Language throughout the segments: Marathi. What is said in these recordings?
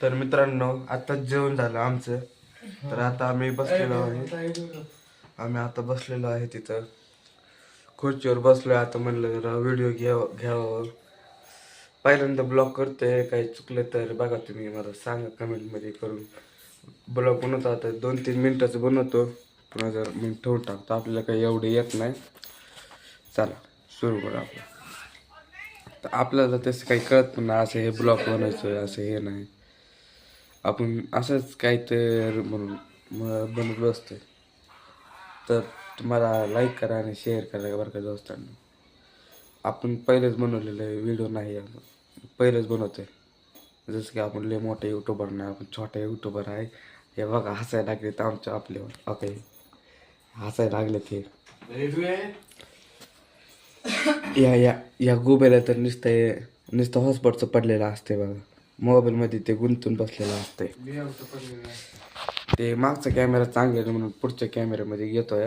तर मित्रांनो आताच जेवण झालं आमचं. तर आता आम्ही बसलेलो आहे. आम्ही आता बसलेलो आहे तिथं खुर्चीवर बसलोय. आता म्हणलं जरा व्हिडिओ घ्यावं. पहिल्यांदा ब्लॉग करतोय, काही चुकलं तर बघा तुम्ही मला सांगा कमेंटमध्ये करून. ब्लॉग बनवतो आता 2-3 मिनिटाचं बनवतो, पुन्हा जर मग ठेवून टाकतो. आपल्याला काही एवढे येत नाही. चला सुरू करू आपलं. तर आपल्याला तसं काही कळत पण नाही, असं हे ब्लॉग बनवायचं असं हे नाही. आपण असंच काय तर म्हणून बनवत बसतोय. तर तुम्हाला लाईक करा आणि शेअर करा बरं का दोस्तांना. आपण पहिलेच बनवलेलं आहे व्हिडिओ, नाही पहिलेच बनवतोय. जसं की आपण लय मोठे यूट्यूबर नाही, आपण छोटा यूट्यूबर आहे. हे बघा हसायला लागले तर आमच्या आपल्यावर ओके, हसायला लागले ते. या गोब्याला तर नुसतं हॉस्पॉटचं पडलेलं असते बघा. मोबाईलमध्ये ते गुंतून बसलेलं असते. ते मागचा कॅमेरा चांगला आहे म्हणून पुढच्या कॅमेऱ्यामध्ये घेतोय.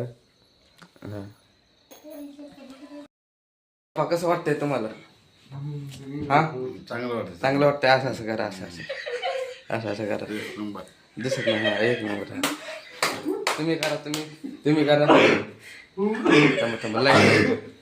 हा कसं वाटतंय तुम्हाला? हा चांगलं वाटतंय. असं करा, असं करा. दिसत नाही. हा एक नंबर. तुम्ही करा. थांबा लाईट